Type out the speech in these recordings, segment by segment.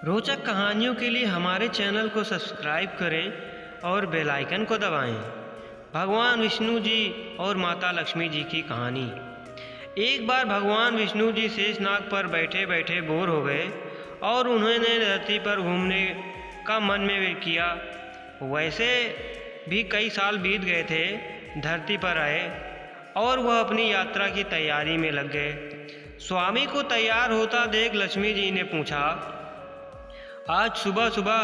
रोचक कहानियों के लिए हमारे चैनल को सब्सक्राइब करें और बेल आइकन को दबाएं। भगवान विष्णु जी और माता लक्ष्मी जी की कहानी। एक बार भगवान विष्णु जी शेषनाग पर बैठे बैठे बोर हो गए और उन्होंने धरती पर घूमने का मन में किया। वैसे भी कई साल बीत गए थे, धरती पर आए और वह अपनी यात्रा की तैयारी में लग गए। स्वामी को तैयार होता देख लक्ष्मी जी ने पूछा, आज सुबह सुबह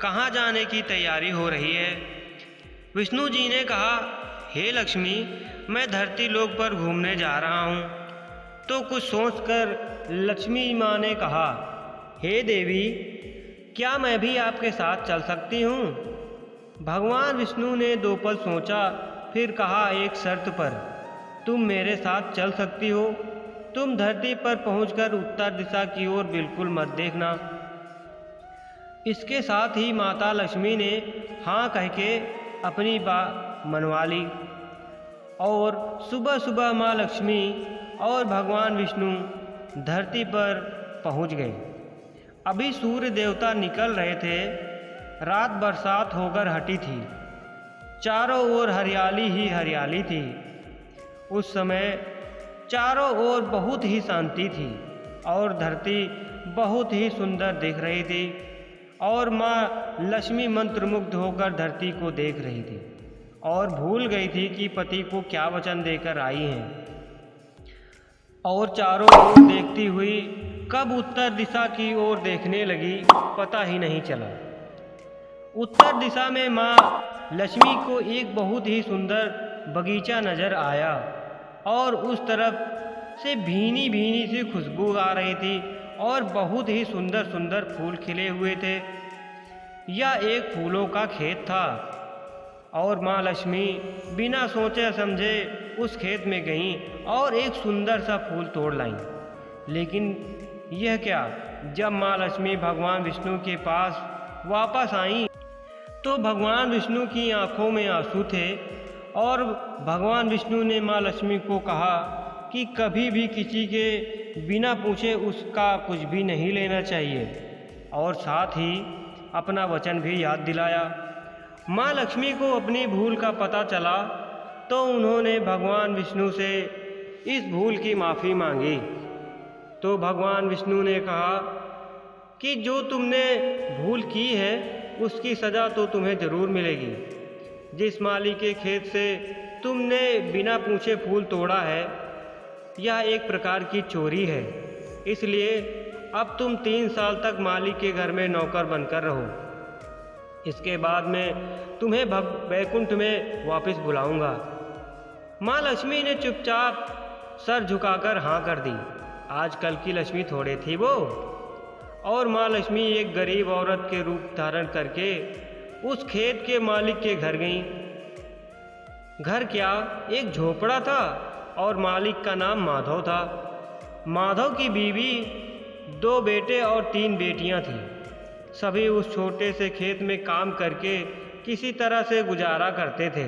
कहाँ जाने की तैयारी हो रही है? विष्णु जी ने कहा, हे लक्ष्मी, मैं धरती लोक पर घूमने जा रहा हूँ। तो कुछ सोचकर लक्ष्मी माँ ने कहा, हे देवी, क्या मैं भी आपके साथ चल सकती हूँ? भगवान विष्णु ने दो पल सोचा, फिर कहा, एक शर्त पर। तुम मेरे साथ चल सकती हो। तुम धरती पर पहुंचकर उत्तर दिशा की ओर बिल्कुल मत देखना। इसके साथ ही माता लक्ष्मी ने हाँ कह के अपनी बात मनवा ली और सुबह सुबह माँ लक्ष्मी और भगवान विष्णु धरती पर पहुंच गए। अभी सूर्य देवता निकल रहे थे। रात बरसात होकर हटी थी। चारों ओर हरियाली ही हरियाली थी। उस समय चारों ओर बहुत ही शांति थी और धरती बहुत ही सुंदर दिख रही थी और माँ लक्ष्मी मंत्रमुग्ध होकर धरती को देख रही थी और भूल गई थी कि पति को क्या वचन देकर आई हैं। और चारों ओर देखती हुई कब उत्तर दिशा की ओर देखने लगी, पता ही नहीं चला। उत्तर दिशा में माँ लक्ष्मी को एक बहुत ही सुंदर बगीचा नजर आया और उस तरफ से भीनी भीनी सी खुशबू आ रही थी और बहुत ही सुंदर सुंदर फूल खिले हुए थे। यह एक फूलों का खेत था और माँ लक्ष्मी बिना सोचे समझे उस खेत में गईं और एक सुंदर सा फूल तोड़ लाईं। लेकिन यह क्या, जब माँ लक्ष्मी भगवान विष्णु के पास वापस आईं तो भगवान विष्णु की आंखों में आंसू थे और भगवान विष्णु ने माँ लक्ष्मी को कहा कि कभी भी किसी के बिना पूछे उसका कुछ भी नहीं लेना चाहिए और साथ ही अपना वचन भी याद दिलाया। माँ लक्ष्मी को अपनी भूल का पता चला तो उन्होंने भगवान विष्णु से इस भूल की माफ़ी मांगी। तो भगवान विष्णु ने कहा कि जो तुमने भूल की है उसकी सज़ा तो तुम्हें ज़रूर मिलेगी। जिस माली के खेत से तुमने बिना पूछे फूल तोड़ा है, यह एक प्रकार की चोरी है। इसलिए अब तुम 3 साल तक माली के घर में नौकर बनकर रहो। इसके बाद में तुम्हें वैकुंठ में वापस बुलाऊंगा। माँ लक्ष्मी ने चुपचाप सर झुकाकर हाँ कर दी। आजकल की लक्ष्मी थोड़े थी वो। और माँ लक्ष्मी एक गरीब औरत के रूप धारण करके उस खेत के मालिक के घर गईं। घर क्या, एक झोपड़ा था और मालिक का नाम माधव था। माधव की बीवी 2 बेटे और 3 बेटियां थीं। सभी उस छोटे से खेत में काम करके किसी तरह से गुजारा करते थे।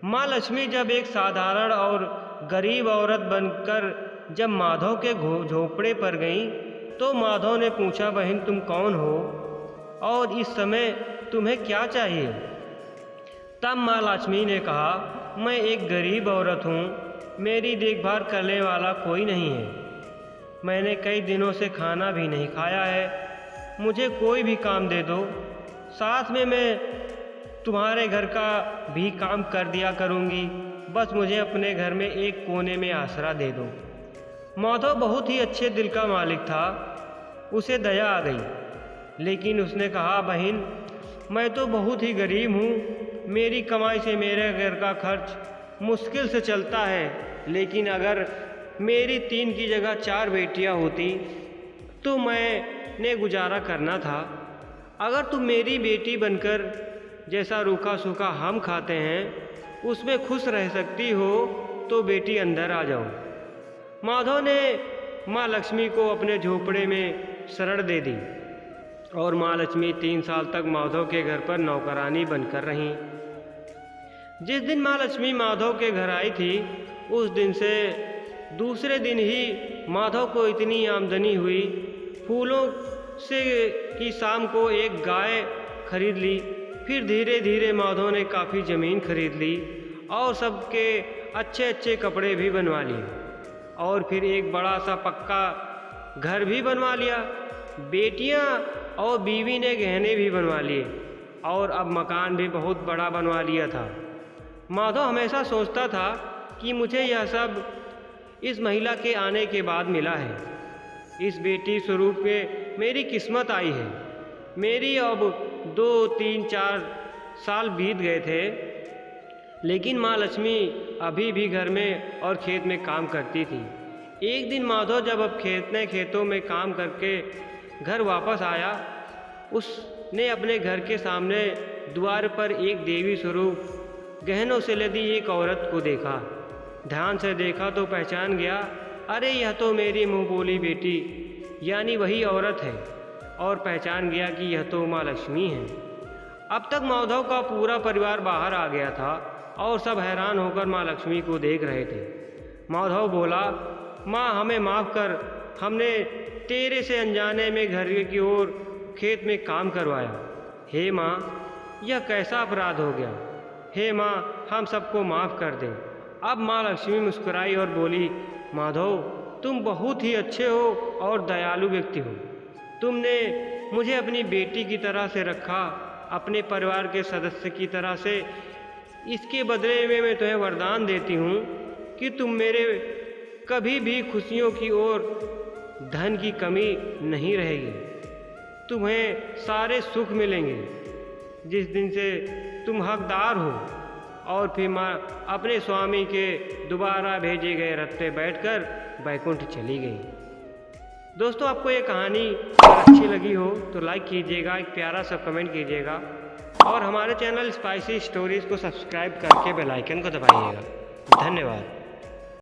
माँ लक्ष्मी जब एक साधारण और गरीब औरत बनकर जब माधव के झोपड़े पर गईं तो माधव ने पूछा, बहन तुम कौन हो और इस समय तुम्हें क्या चाहिए? तब माँ लक्ष्मी ने कहा, मैं एक गरीब औरत हूँ, मेरी देखभाल करने वाला कोई नहीं है। मैंने कई दिनों से खाना भी नहीं खाया है। मुझे कोई भी काम दे दो, साथ में मैं तुम्हारे घर का भी काम कर दिया करूँगी। बस मुझे अपने घर में एक कोने में आसरा दे दो। माधव बहुत ही अच्छे दिल का मालिक था। उसे दया आ गई, लेकिन उसने कहा, बहन मैं तो बहुत ही गरीब हूँ। मेरी कमाई से मेरे घर का खर्च मुश्किल से चलता है। लेकिन अगर मेरी 3 की जगह 4 बेटियाँ होती तो मैंने गुजारा करना था। अगर तुम मेरी बेटी बनकर जैसा रूखा सूखा हम खाते हैं उसमें खुश रह सकती हो तो बेटी अंदर आ जाओ। माधव ने माँ लक्ष्मी को अपने झोपड़े में शरण दे दी और माँ लक्ष्मी 3 साल तक माधव के घर पर नौकरानी बनकर रहीं। जिस दिन माँ लक्ष्मी माधव के घर आई थी उस दिन से दूसरे दिन ही माधव को इतनी आमदनी हुई, फूलों से कि शाम को एक गाय खरीद ली। फिर धीरे धीरे माधव ने काफ़ी ज़मीन खरीद ली और सबके अच्छे अच्छे कपड़े भी बनवा लिए और फिर एक बड़ा सा पक्का घर भी बनवा लिया। बेटियां और बीवी ने गहने भी बनवा लिए और अब मकान भी बहुत बड़ा बनवा लिया था। माधव हमेशा सोचता था कि मुझे यह सब इस महिला के आने के बाद मिला है। इस बेटी स्वरूप में मेरी किस्मत आई है। मेरी अब 2, 3, 4 साल बीत गए थे, लेकिन माँ लक्ष्मी अभी भी घर में और खेत में काम करती थी। एक दिन माधव जब अब खेतों में काम करके घर वापस आया, उसने अपने घर के सामने द्वार पर एक देवी स्वरूप गहनों से लदी एक औरत को देखा। ध्यान से देखा तो पहचान गया, अरे यह तो मेरी मुँह बोली बेटी यानी वही औरत है, और पहचान गया कि यह तो माँ लक्ष्मी है। अब तक माधव का पूरा परिवार बाहर आ गया था और सब हैरान होकर माँ लक्ष्मी को देख रहे थे। माधव बोला, माँ हमें माफ़ कर, हमने तेरे से अनजाने में घर की ओर खेत में काम करवाया। हे माँ, यह कैसा अपराध हो गया। हे माँ, हम सबको माफ़ कर दें। अब माँ लक्ष्मी मुस्कुराई और बोली, माधव तुम बहुत ही अच्छे हो और दयालु व्यक्ति हो। तुमने मुझे अपनी बेटी की तरह से रखा, अपने परिवार के सदस्य की तरह से। इसके बदले में मैं तुम्हें वरदान देती हूँ कि तुम मेरे कभी भी खुशियों की ओर धन की कमी नहीं रहेगी। तुम्हें सारे सुख मिलेंगे जिस दिन से तुम हकदार हो। और फिर माँ अपने स्वामी के दोबारा भेजे गए रथ पे बैठकर बैकुंठ चली गई। दोस्तों, आपको ये कहानी अगर अच्छी लगी हो तो लाइक कीजिएगा, एक प्यारा सा कमेंट कीजिएगा और हमारे चैनल स्पाइसी स्टोरीज़ को सब्सक्राइब करके बेल आइकन को दबाइएगा। धन्यवाद।